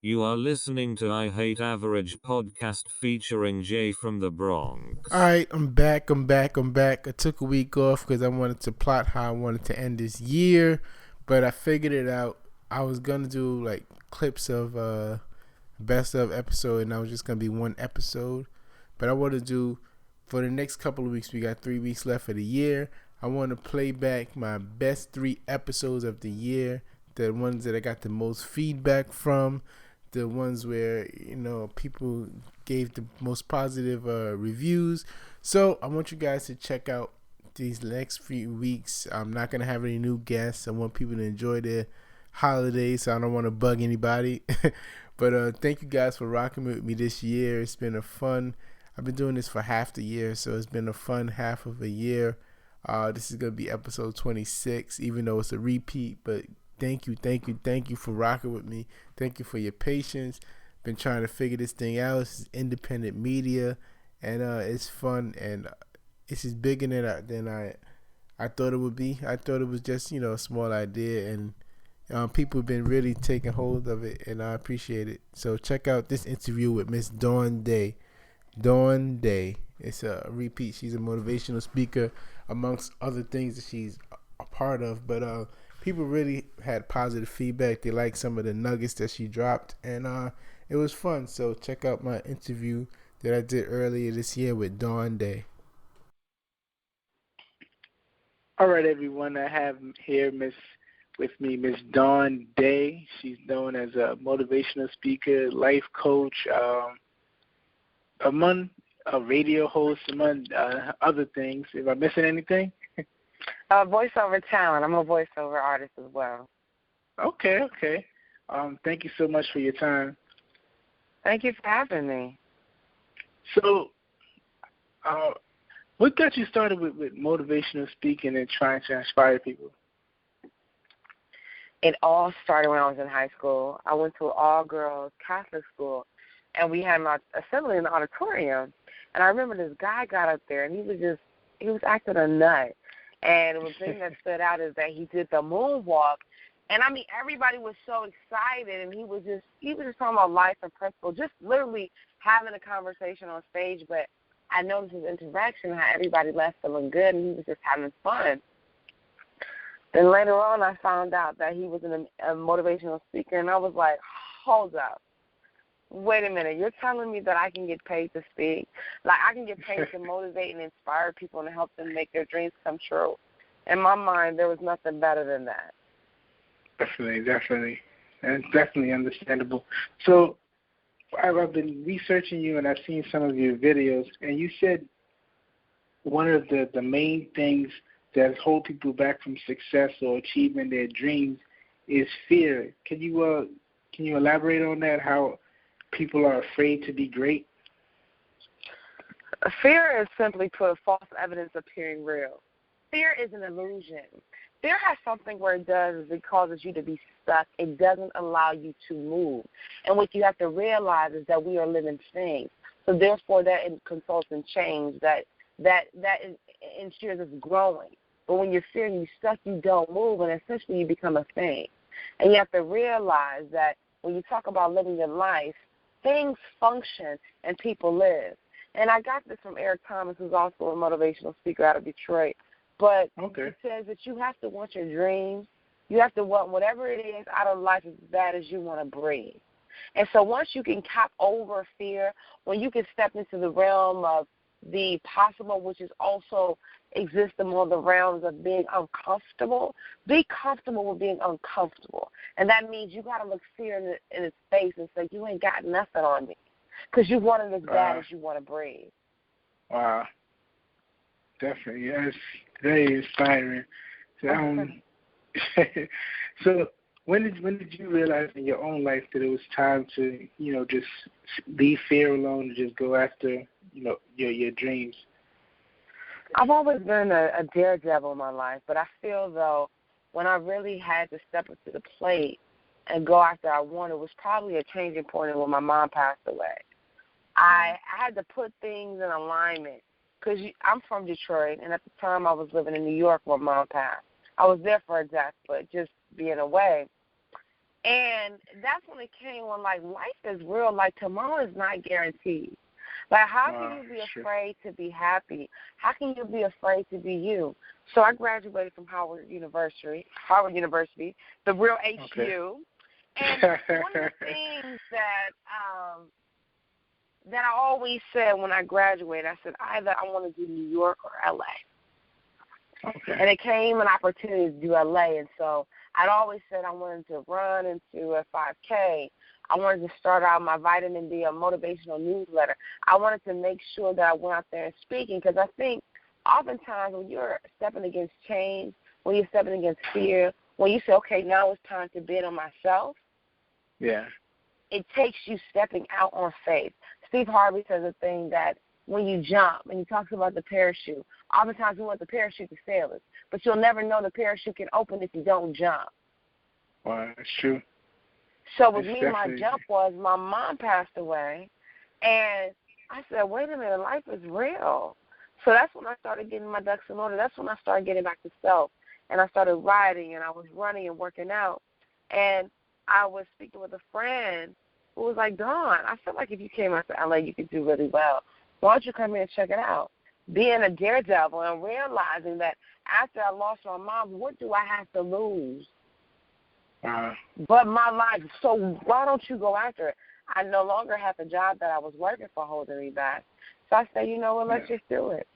You are listening to I Hate Average podcast featuring Jay from the All Bronx. right, I'm back. I took a week off because I wanted to plot how I wanted to end this year, but I figured it out. I was gonna do like clips of best of episode, and I was just gonna be one episode. But I want to do for the next couple of weeks. We got 3 weeks left of the year. I want to play back my best 3 episodes of the year, the ones that I got the most feedback from, the ones where people gave the most positive reviews. So I want you guys to check out these next few weeks. I'm not gonna have any new guests. I want people to enjoy their holidays, so I don't want to bug anybody. But thank you guys for rocking with me this year. It's been a fun. I've been doing this for half the year, so it's been a fun half of a year. This is gonna be episode 26, even though it's a repeat. But thank you for rocking with me. Thank you for your patience. Been trying to figure this thing out. This is independent media, and it's fun, and it's just bigger than I thought it would be. I thought it was just a small idea, and people have been really taking hold of it, and I appreciate it. So check out this interview with Miss Dawn Dai. Dawn Dai. It's a repeat. She's a motivational speaker, amongst other things that she's a part of. But people really had positive feedback. They liked some of the nuggets that she dropped, and it was fun. So check out my interview that I did earlier this year with Dawn Dai. All right, everyone. I have here with me Miss Dawn Dai. She's known as a motivational speaker, life coach, among a radio host, among other things. Am I missing anything? Voiceover talent. I'm a voiceover artist as well. Okay. Thank you so much for your time. Thank you for having me. So, what got you started with motivational speaking and trying to inspire people? It all started when I was in high school. I went to an all-girls Catholic school, and we had an assembly in the auditorium. And I remember this guy got up there, and he was acting a nut. And the thing that stood out is that he did the moonwalk. And, I mean, everybody was so excited, and he was just talking about life and principle, just literally having a conversation on stage. But I noticed his interaction, how everybody left feeling good, and he was just having fun. Then later on, I found out that he was a motivational speaker, and I was like, hold up. Wait a minute. You're telling me that I can get paid to speak? Like, I can get paid to motivate and inspire people and help them make their dreams come true. In my mind, there was nothing better than that. Definitely. And it's definitely understandable. So I've been researching you, and I've seen some of your videos, and you said one of the main things that hold people back from success or achieving their dreams is fear. Can you elaborate on that, how people are afraid to be great? Fear is simply put false evidence appearing real. Fear is an illusion. Fear has something where it does is it causes you to be stuck. It doesn't allow you to move. And what you have to realize is that we are living things. So therefore that consults in change, that ensures it's growing. But when you're fearing you're stuck, you don't move, and essentially you become a thing. And you have to realize that when you talk about living your life, things function and people live. And I got this from Eric Thomas, who's also a motivational speaker out of Detroit. But It says that you have to want your dreams. You have to want whatever it is out of life as bad as you want to breathe. And so once you can cap over fear, when you can step into the realm of the possible, which is also exists among the realms of being uncomfortable, be comfortable with being uncomfortable. And that means you got to look fear in its face and say, you ain't got nothing on me, because you want it as bad as you want to breathe. Wow. Definitely. Yes. Very inspiring. So when did you realize in your own life that it was time to, just leave fear alone and just go after, your dreams? I've always been a daredevil in my life, but I feel, though, when I really had to step up to the plate and go after I wanted, it was probably a changing point when my mom passed away. I had to put things in alignment because I'm from Detroit, and at the time I was living in New York when Mom passed. I was there for her death, but just being away. And that's when it came when, like, life is real. Like, tomorrow is not guaranteed. Like, how can you be afraid to be happy? How can you be afraid to be you? So I graduated from Howard University, the real HU. Okay. And one of the things that I always said when I graduated, I said either I want to do New York or LA. Okay. And it came an opportunity to do LA, and so I'd always said I wanted to run into a 5K. I wanted to start out my Vitamin D, a motivational newsletter. I wanted to make sure that I went out there and speaking, because I think oftentimes when you're stepping against change, when you're stepping against fear, when you say, okay, now it's time to bid on myself, yeah, it takes you stepping out on faith. Steve Harvey says a thing that when you jump, and he talks about the parachute, oftentimes we want the parachute to sail us, but you'll never know the parachute can open if you don't jump. Wow, that's true. So with me, my jump was my mom passed away, and I said, wait a minute, life is real. So that's when I started getting my ducks in order. That's when I started getting back to self, and I started riding, and I was running and working out, and I was speaking with a friend who was like, Dawn, I feel like if you came out to LA, you could do really well. Why don't you come here and check it out? Being a daredevil and realizing that after I lost my mom, what do I have to lose? But my life. So why don't you go after it? I no longer had the job that I was working for holding me back. So I said, you know what, let's just do it.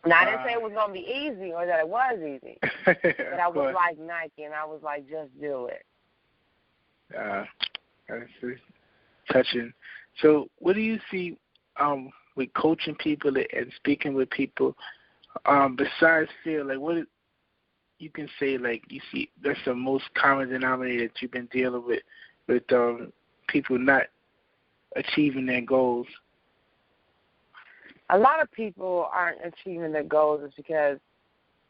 Now, I didn't say it was going to be easy or that it was easy. But I was like Nike, and I was like, just do it. That's touching. So what do you see with coaching people and speaking with people, besides fear, like what you can say, like you see that's the most common denominator that you've been dealing with people not achieving their goals? A lot of people aren't achieving their goals is because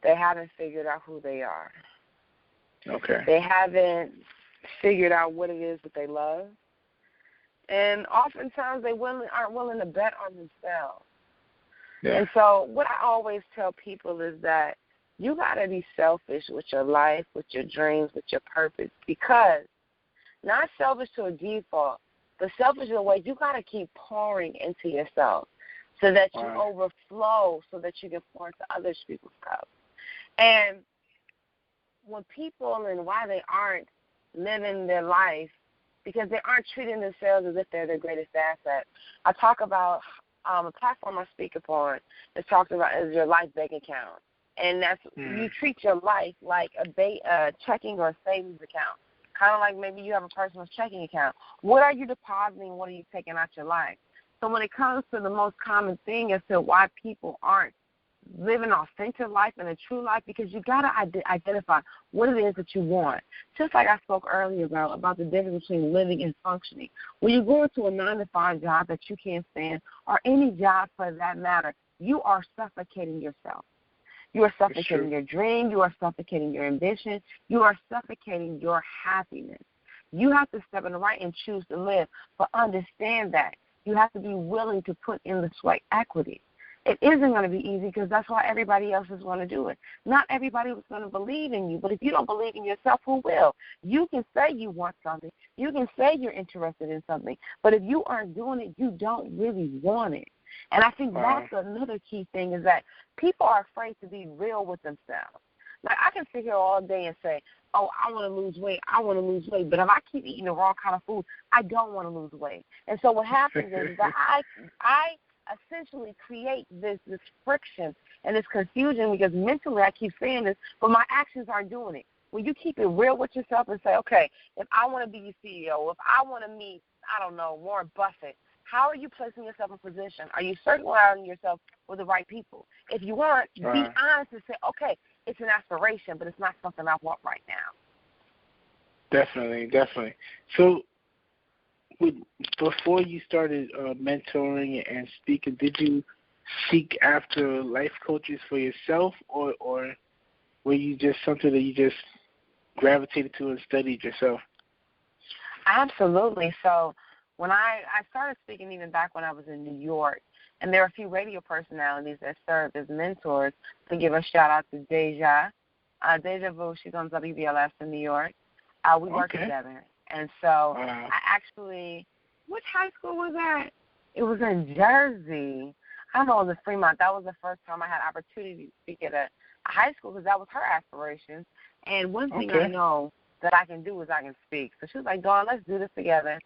they haven't figured out who they are. Okay. They haven't figured out what it is that they love. And oftentimes they aren't willing to bet on themselves. Yeah. And so what I always tell people is that you got to be selfish with your life, with your dreams, with your purpose, because not selfish to a default, but selfish in a way you got to keep pouring into yourself so that you overflow, so that you can pour into other people's cups. And when people and why they aren't living their life, because they aren't treating themselves as if they're their greatest asset. I talk about a platform I speak upon that talks about is your life bank account. And that's you treat your life like a checking or a savings account, kind of like maybe you have a personal checking account. What are you depositing? What are you taking out your life? So when it comes to the most common thing as to why people aren't living an authentic life and a true life, because you got to identify what it is that you want. Just like I spoke earlier about the difference between living and functioning. When you go into a 9-to-5 job that you can't stand, or any job for that matter, you are suffocating yourself. You are suffocating your dream. You are suffocating your ambition. You are suffocating your happiness. You have to step in the right and choose to live, but understand that you have to be willing to put in the sweat equity. It isn't going to be easy because that's why everybody else is going to do it. Not everybody is going to believe in you, but if you don't believe in yourself, who will? You can say you want something. You can say you're interested in something, but if you aren't doing it, you don't really want it. And I think that's another key thing is that people are afraid to be real with themselves. Like, I can sit here all day and say, oh, I want to lose weight, but if I keep eating the wrong kind of food, I don't want to lose weight. And so what happens is that I essentially create this friction and this confusion because mentally I keep saying this, but my actions aren't doing it. When you keep it real with yourself and say, okay, if I want to be your CEO, if I want to meet, I don't know, Warren Buffett, how are you placing yourself in position? Are you circling yourself with the right people? If you aren't, be honest and say, okay, it's an aspiration, but it's not something I want right now. Definitely. So before you started mentoring and speaking, did you seek after life coaches for yourself, or were you just something that you just gravitated to and studied yourself? Absolutely. So when I started speaking even back when I was in New York, and there are a few radio personalities that served as mentors. To give a shout-out to Deja Vu, she's on WBLS in New York. We worked together. And so I actually, which high school was that? It was in Jersey. I don't know, it was in Fremont. That was the first time I had opportunity to speak at a high school because that was her aspirations. And one thing I know that I can do is I can speak. So she was like, Dawn, let's do this together.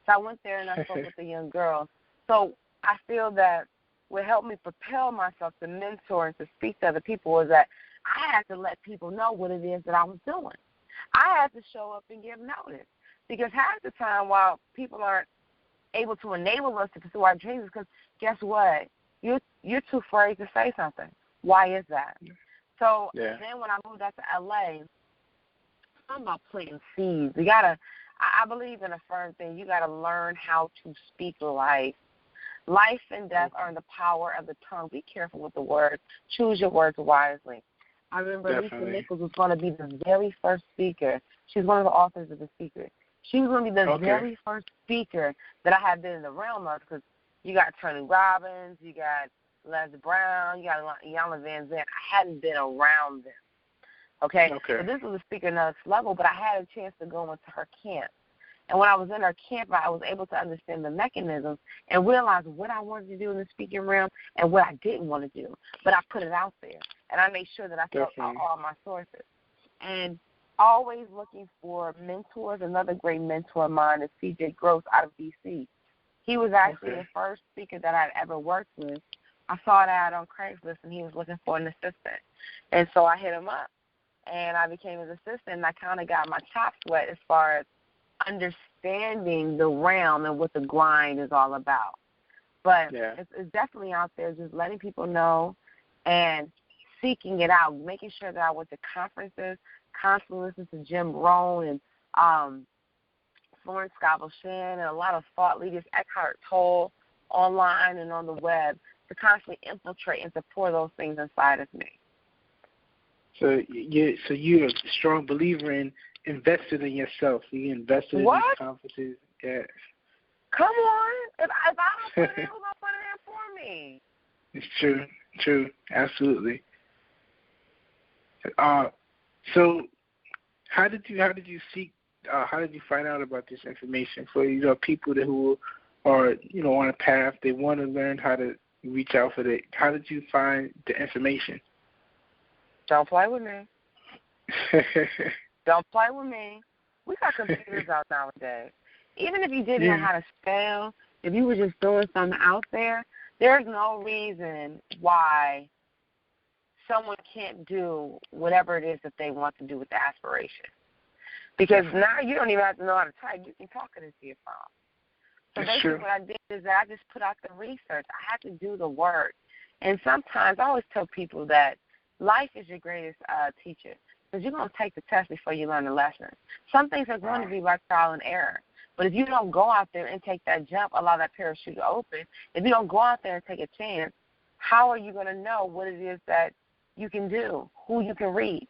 So I went there and I spoke with the young girls. So I feel that what helped me propel myself to mentor and to speak to other people was that I had to let people know what it is that I was doing. I had to show up and give notice. Because half the time while people aren't able to enable us to pursue our dreams, because guess what? You're too afraid to say something. Why is that? So then when I moved out to L.A., I'm about planting seeds. I believe in a firm thing. You got to learn how to speak life. Life and death are in the power of the tongue. Be careful with the words. Choose your words wisely. I remember Lisa Nichols was going to be the very first speaker. She's one of the authors of The Secret. She was going to be the very first speaker that I had been in the realm of, because you got Tony Robbins, you got Les Brown, you got Iyanla Van Zandt. I hadn't been around them. Okay? So this was a speaker next level, but I had a chance to go into her camp. And when I was in her camp, I was able to understand the mechanisms and realize what I wanted to do in the speaking realm and what I didn't want to do. But I put it out there, and I made sure that I felt out all my sources. And always looking for mentors. Another great mentor of mine is C.J. Gross out of D.C. He was actually the first speaker that I'd ever worked with. I saw that on Craigslist, and he was looking for an assistant. And so I hit him up, and I became his assistant, and I kind of got my chops wet as far as understanding the realm and what the grind is all about. But it's definitely out there, just letting people know and seeking it out, making sure that I went to conferences, constantly listening to Jim Rohn and Florence Scovel-Shinn and a lot of thought leaders, Eckhart Tolle, online and on the web, to constantly infiltrate and to pour those things inside of me. So you're a strong believer in investing in yourself. You invested in these conferences. Yeah. Come on. If I don't put it in, who's going to put it in for me? It's true. Absolutely. So how did you find out about this information for people who are on a path, they want to learn how to reach out for it? How did you find the information? Don't play with me. Don't play with me. We got computers out nowadays. Even if you didn't know how to spell, if you were just throwing something out there, there's no reason why someone can't do whatever it is that they want to do with the aspiration. Because now you don't even have to know how to type. You can talk it into your phone. So basically what I did is that I just put out the research. I had to do the work. And sometimes I always tell people that life is your greatest teacher, because you're going to take the test before you learn the lesson. Some things are going to be by trial and error. But if you don't go out there and take that jump, allow that parachute to open, if you don't go out there and take a chance, how are you going to know what it is that you can do, who you can reach?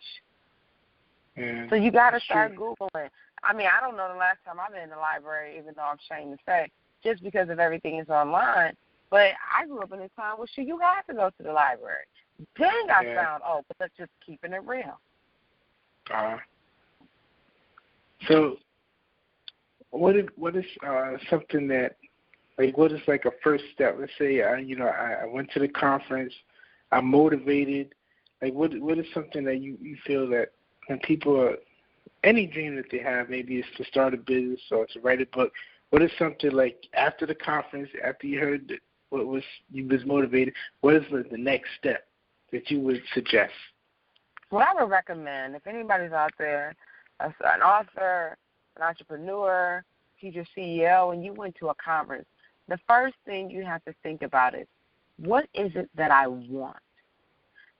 So you got to start Googling. I mean, I don't know the last time I've been in the library, even though I'm ashamed to say, just because of everything is online. But I grew up in a time where you had to go to the library. Then I found, but that's just keeping it real. So what is something that, what is a first step? Let's say I went to the conference, I'm motivated. What is something that you feel that when people are, any dream that they have, maybe it's to start a business or to write a book, what is something after the conference, after you heard you was motivated, what is the next step that you would suggest? What I would recommend, if anybody's out there, an author, an entrepreneur, future CEO, and you went to a conference, the first thing you have to think about is, what is it that I want?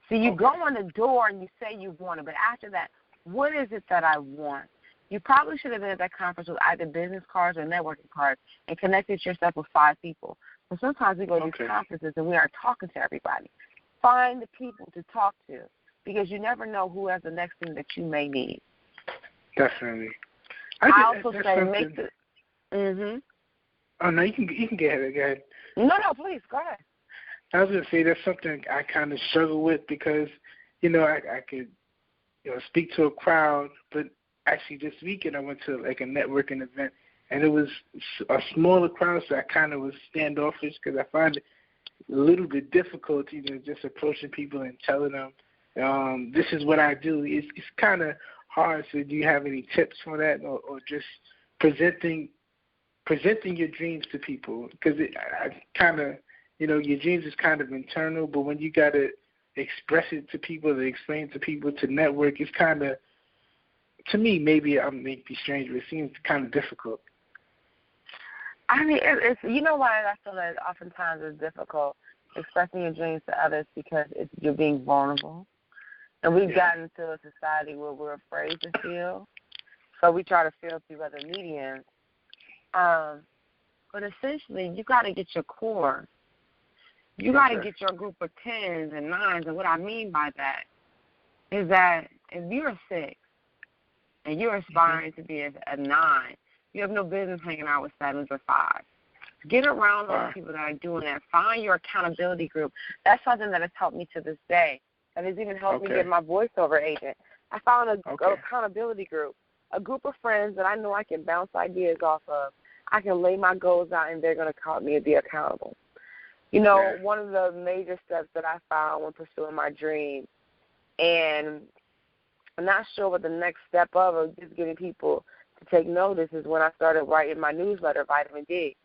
See, you go on the door and you say you want it, but after that, what is it that I want? You probably should have been at that conference with either business cards or networking cards and connected yourself with 5 people. But sometimes we go to these conferences and we aren't talking to everybody. Find the people to talk to, because you never know who has the next thing that you may need. Definitely. I also say make the. Oh no, you can get it. Go ahead. No, please go ahead. I was gonna say that's something I kind of struggle with, because I could speak to a crowd, but actually this weekend I went to like a networking event, and it was a smaller crowd, so I kind of was standoffish because I find it a little bit difficult, just approaching people and telling them, this is what I do. It's kind of hard. So do you have any tips for that, or just presenting your dreams to people? Because I kind of, your dreams is kind of internal, but when you got to express it to people, to explain to people, to network, it's kind of, to me, maybe I may be strange, but it seems kind of difficult. I mean, it's why I feel that oftentimes it's difficult expressing your dreams to others, because you're being vulnerable. And we've gotten to a society where we're afraid to feel, so we try to feel through other mediums. But essentially, you got to get your core. You got to get your group of 10s and 9s, and what I mean by that is that if you're a 6 and you're aspiring to be a 9, you have no business hanging out with 7s or 5s. Get around those people that are doing that. Find your accountability group. That's something that has helped me to this day. That has even helped me get my voiceover agent. I found an accountability group, a group of friends that I know I can bounce ideas off of. I can lay my goals out, and they're going to call me and be accountable. One of the major steps that I found when pursuing my dream, and I'm not sure what the next step of just getting people to take notice, is when I started writing my newsletter, Vitamin D.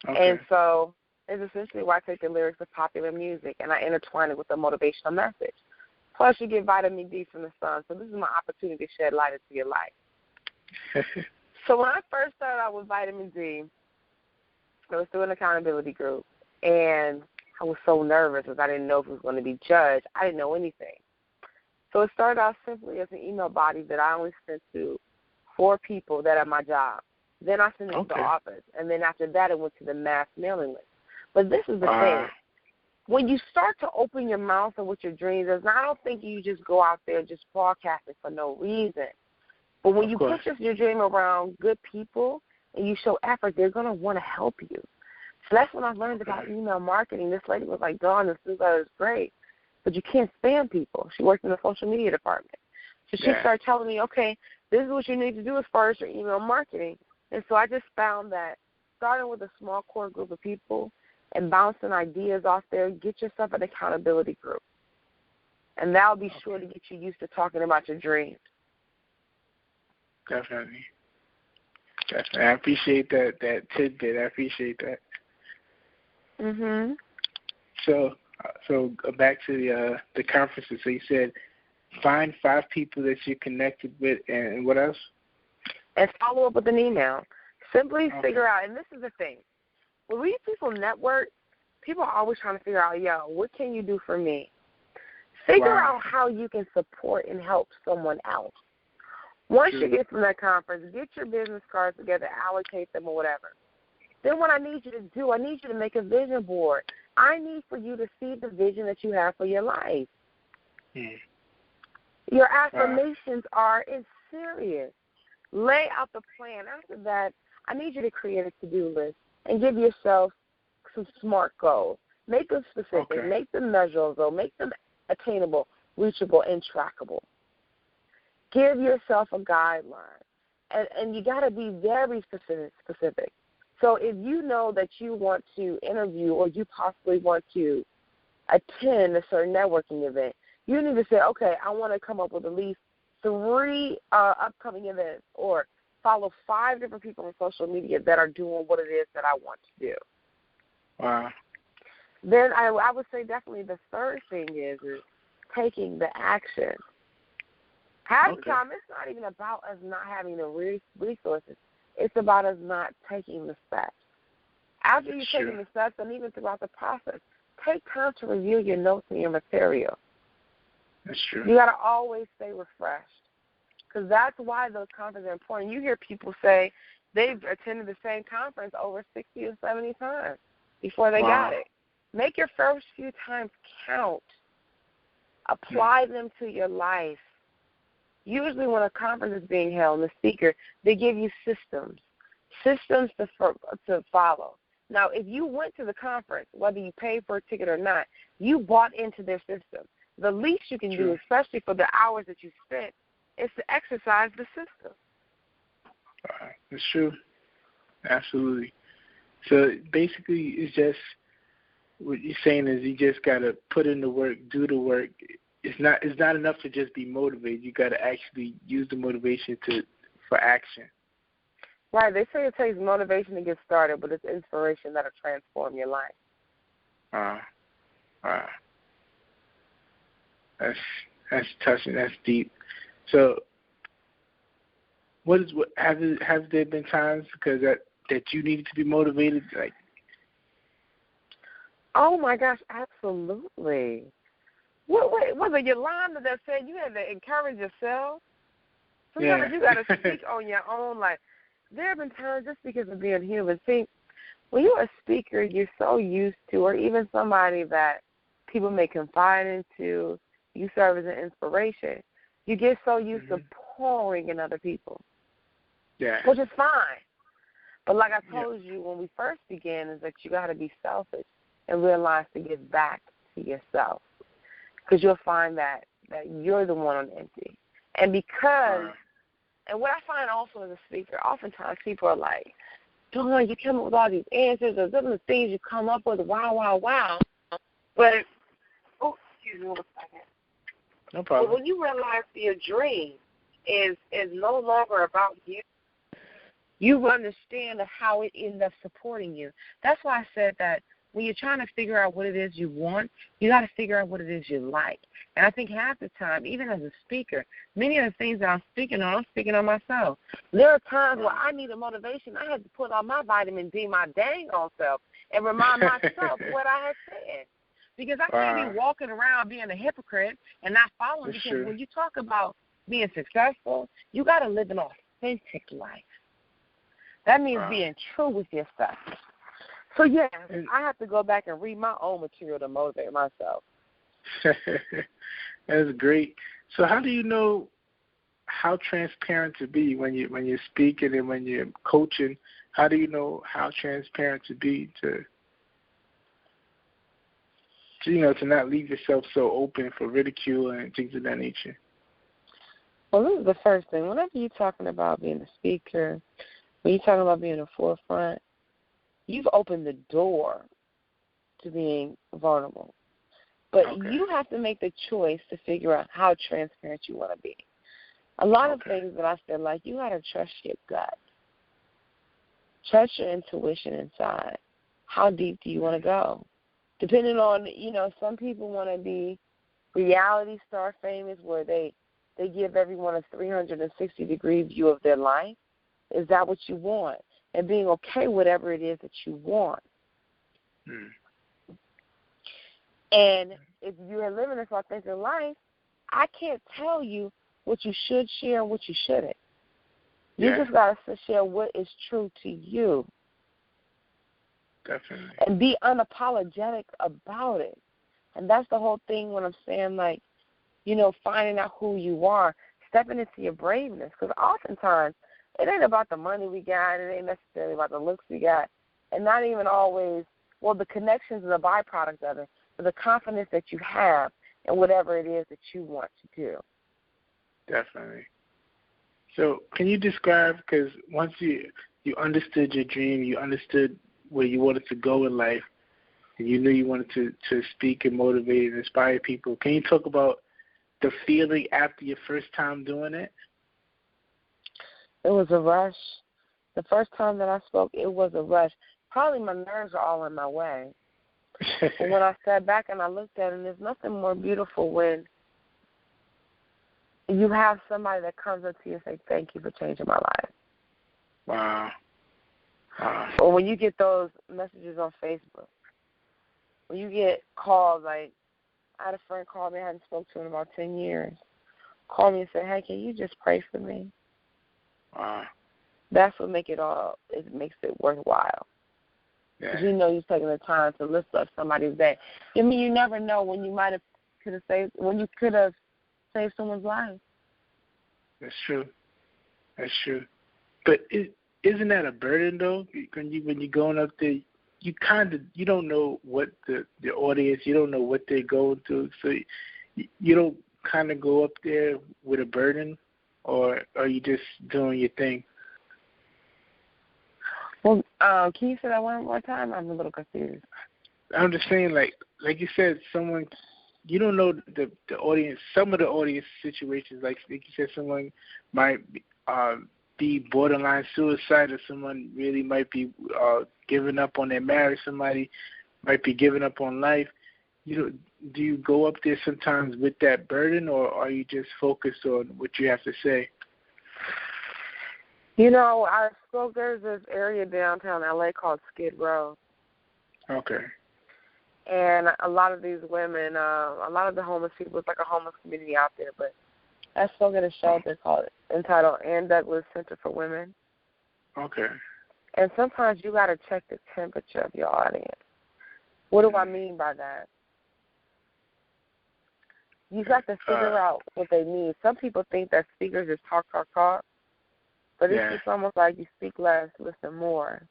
And so it's essentially where I take the lyrics of popular music and I intertwine it with a motivational message. Plus, you get vitamin D from the sun. So this is my opportunity to shed light into your life. So when I first started out with vitamin D, I was through an accountability group, and I was so nervous because I didn't know if it was going to be judged. I didn't know anything. So it started out simply as an email body that I only sent to 4 people that are my job. Then I sent it to the office, and then after that it went to the mass mailing list. But this is the thing. When you start to open your mouth and what your dreams is, I don't think you just go out there just broadcasting for no reason. But when you put your dream around good people and you show effort, they're going to want to help you. So that's when I learned about email marketing. This lady was like, Dawn, this newsletter is great, but you can't spam people. She worked in the social media department. So she started telling me, okay, this is what you need to do as far as your email marketing. And so I just found that starting with a small core group of people and bouncing ideas off there, get yourself an accountability group. And that'll be sure to get you used to talking about your dreams. Definitely. I appreciate that tidbit. I appreciate that. Mhm. So back to the conferences. So you said find 5 people that you're connected with, and what else? And follow up with an email. Simply figure out, and this is the thing. When we people network, people are always trying to figure out, what can you do for me? Figure out how you can support and help someone else. Once you get from that conference, get your business cards together, allocate them or whatever. Then what I need you to do, I need you to make a vision board. I need for you to see the vision that you have for your life. Your affirmations are serious. Lay out the plan. After that, I need you to create a to-do list and give yourself some SMART goals. Make them specific. Make them measurable. Make them attainable, reachable, and trackable. Give yourself a guideline. And you got to be very specific. So if you know that you want to interview or you possibly want to attend a certain networking event, you need to say, okay, I want to come up with at least 3 upcoming events or follow 5 different people on social media that are doing what it is that I want to do. Wow. Then I would say definitely the third thing is taking the action. Half the time, it's not even about us not having the resources. It's about us not taking the steps. After you've taken the steps, and even throughout the process, take time to review your notes and your material. That's true. You got to always stay refreshed, because that's why those conferences are important. You hear people say they've attended the same conference over 60 or 70 times before they got it. Make your first few times count. Apply them to your life. Usually when a conference is being held, and the speaker, they give you systems to follow. Now, if you went to the conference, whether you paid for a ticket or not, you bought into their system. The least you can do, especially for the hours that you spent, is to exercise the system. That's true. Absolutely. So basically, it's just what you're saying is you just gotta put in the work, do the work. It's not enough to just be motivated. You gotta actually use the motivation for action. Right. They say it takes motivation to get started, but it's inspiration that'll transform your life. That's touching. That's deep. So, have there been times because that you needed to be motivated? Like, oh my gosh, absolutely. Was it Yolanda that said you had to encourage yourself? Sometimes you got to speak on your own. Like, there have been times just because of being human. See, when you're a speaker, you're so used to, or even somebody that people may confide into, you serve as an inspiration. You get so used to pouring in other people, which is fine. But like I told you when we first began, is that you got to be selfish and realize to give back to yourself, because you'll find that you're the one on empty. And because, and what I find also as a speaker, oftentimes people are like, Dawn, you come up with all these answers, or some of the things you come up with, wow. But, excuse me one second. No problem. But when you realize your dream is no longer about you, you understand how it ends up supporting you. That's why I said that when you're trying to figure out what it is you want, you got to figure out what it is you like. And I think half the time, even as a speaker, many of the things that I'm speaking on myself. There are times where I need a motivation. I had to put on my vitamin D, my dang on self, and remind myself what I had said. Because I can't be walking around being a hypocrite and not following. That's because true. when you talk about being successful, you got to live an authentic life. That means being true with yourself. So, yeah, I have to go back and read my own material to motivate myself. That's great. So how do you know how transparent to be when you're speaking and when you're coaching? How do you know how transparent to be to not leave yourself so open for ridicule and things of that nature? Well, this is the first thing. Whenever you're talking about being a speaker, when you're talking about being in the forefront, you've opened the door to being vulnerable. But you have to make the choice to figure out how transparent you want to be. A lot of things that I said, like, you got to trust your gut. Trust your intuition inside. How deep do you want to go? Depending on, some people want to be reality star famous where they give everyone a 360-degree view of their life. Is that what you want? And being okay with whatever it is that you want. And if you're living this authentic life, I can't tell you what you should share and what you shouldn't. You just got to share what is true to you. Definitely. And be unapologetic about it. And that's the whole thing when I'm saying, like, finding out who you are, stepping into your braveness. Because oftentimes, it ain't about the money we got. It ain't necessarily about the looks we got. And not even always, the connections are the byproduct of it, but the confidence that you have in whatever it is that you want to do. Definitely. So can you describe, because once you understood your dream, you understood where you wanted to go in life, and you knew you wanted to speak and motivate and inspire people, can you talk about the feeling after your first time doing it? It was a rush. The first time that I spoke, it was a rush. Probably my nerves are all in my way. But when I sat back and I looked at it, there's nothing more beautiful when you have somebody that comes up to you and says, thank you for changing my life. Wow. Or when you get those messages on Facebook, when you get calls, like I had a friend call me, I hadn't spoken to him in about 10 years, call me and say, hey, can you just pray for me? Wow. That's what makes it worthwhile. Yeah. Because you're taking the time to lift up somebody's day. I mean, you never know when you could have saved someone's life. That's true. But isn't that a burden though? When you're going up there, you don't know what the audience, you don't know what they're going through, so you don't kind of go up there with a burden. or are you just doing your thing? Well, can you say that one more time? I'm a little confused. I'm just saying, like you said, someone, you don't know the audience. Some of the audience situations, like you said, someone might be borderline suicide, or someone really might be giving up on their marriage. Somebody might be giving up on life. Do you go up there sometimes with that burden, or are you just focused on what you have to say? I spoke, there's this area downtown LA called Skid Row. Okay. And a lot of these women, a lot of the homeless people, it's like a homeless community out there, but I spoke at a shelter entitled Ann Douglas Center for Women. Okay. And sometimes you got to check the temperature of your audience. What do I mean by that? You got to figure out what they need. Some people think that speakers just talk, but it's just almost like you speak less, listen more.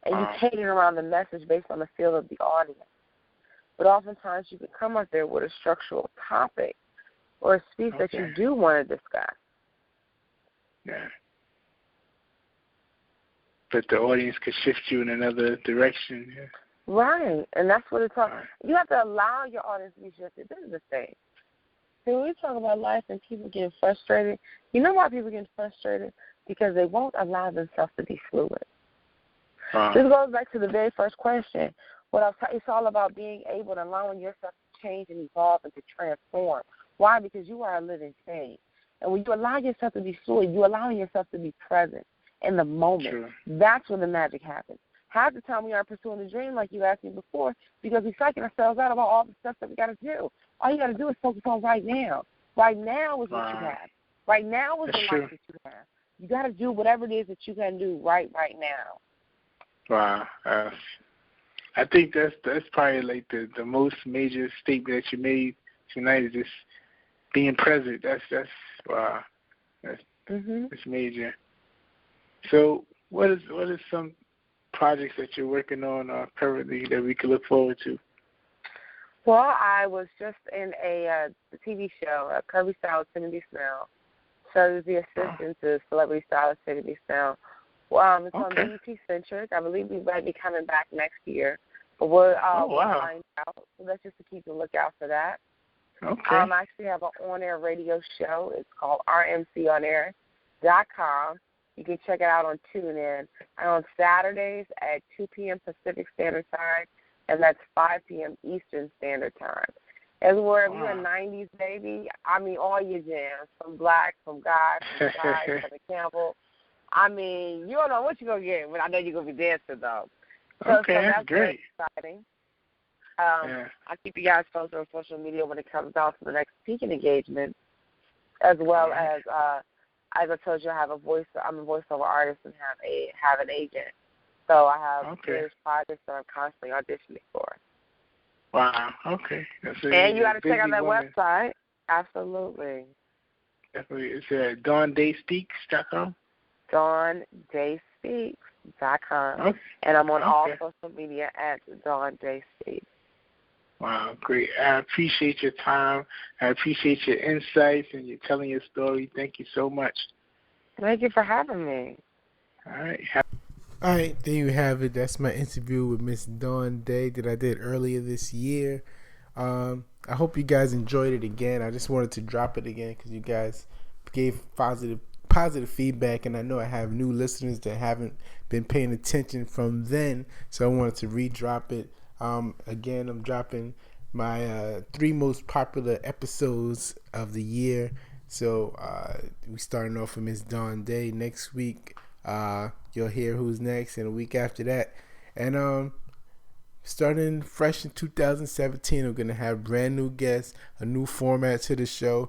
And you cater around the message based on the feel of the audience. But oftentimes you can come up there with a structural topic or a speech that you do want to discuss. Yeah. But the audience could shift you in another direction. Yeah. Right. And that's what it's all. You have to allow your audience to be shifted. This is the thing. See, when we talk about life and people getting frustrated, you know why people get frustrated? Because they won't allow themselves to be fluid. This goes back to the very first question. It's all about being able to allowing yourself to change and evolve and to transform. Why? Because you are a living thing. And when you allow yourself to be fluid, you're allowing yourself to be present in the moment. True. That's when the magic happens. Half the time we aren't pursuing the dream, like you asked me before, because we're psyching ourselves out about all the stuff that we got to do. All you got to do is focus on right now. Right now is what you have. Right now is the life that you have. You got to do whatever it is that you can do right now. Wow. I think that's probably like the most major statement that you made tonight is just being present. That's wow. That's major. So what is some projects that you're working on currently that we can look forward to? Well, I was just in a TV show, Kirby Style Timothy Snell. So I was the assistant to celebrity stylist Timothy Snell. It's on BET Centric. I believe we might be coming back next year. But we'll find out. So that's just to keep a lookout for that. Okay. I actually have an on-air radio show. It's called rmconair.com. You can check it out on TuneIn. And on Saturdays at 2 p.m. Pacific Standard Time, and that's 5 p.m. Eastern Standard Time. As where if you're a 90s baby, I mean, all your jams, from Black, from God, from Guy, from the Campbell. I mean, you don't know what you're going to get, but I know you're going to be dancing, though. So that's great. Very exciting. I'll keep you guys posted on social media when it comes out for the next speaking engagement, as well as I told you, I'm a voiceover artist and have an agent. So I have various projects that I'm constantly auditioning for. Wow. Okay. And you got to check out that website. Absolutely. Definitely. It's at DawnDaiSpeaks.com. DawnDaiSpeaks.com. Okay. And I'm on all social media at Dawn Dai Speaks. Wow, great. I appreciate your time. I appreciate your insights and you telling your story. Thank you so much. Thank you for having me. All right. All right, there you have it. That's my interview with Miss Dawn Dai that I did earlier this year. I hope you guys enjoyed it again. I just wanted to drop it again because you guys gave positive feedback, and I know I have new listeners that haven't been paying attention from then, so I wanted to re-drop it. Again, I'm dropping my 3 most popular episodes of the year. So we starting off with Miss Dawn Dai. Next week, you'll hear who's next, and a week after that. And starting fresh in 2017, we're gonna have brand new guests, a new format to the show.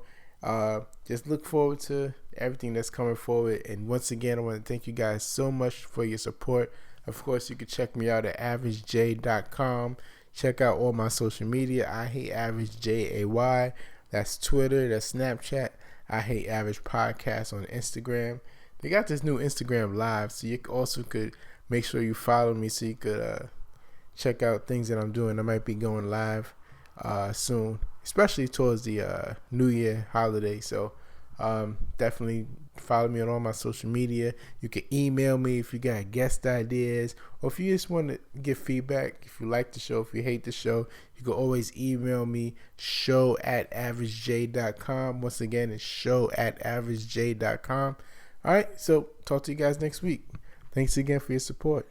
Just look forward to everything that's coming forward. And once again, I want to thank you guys so much for your support. Of course, you can check me out at averagej.com. Check out all my social media. I Hate Average JAY. That's Twitter. That's Snapchat. I Hate Average Podcast on Instagram. They got this new Instagram Live, so you also could make sure you follow me so you could check out things that I'm doing. I might be going live soon, especially towards the New Year holiday. So Definitely follow me on all my social media. You can email me if you got guest ideas, or if you just want to give feedback. If you like the show, if you hate the show, you can always email me, show@averagej.com. Once again, it's show@averagej.com. All right, so talk to you guys next week. Thanks again for your support.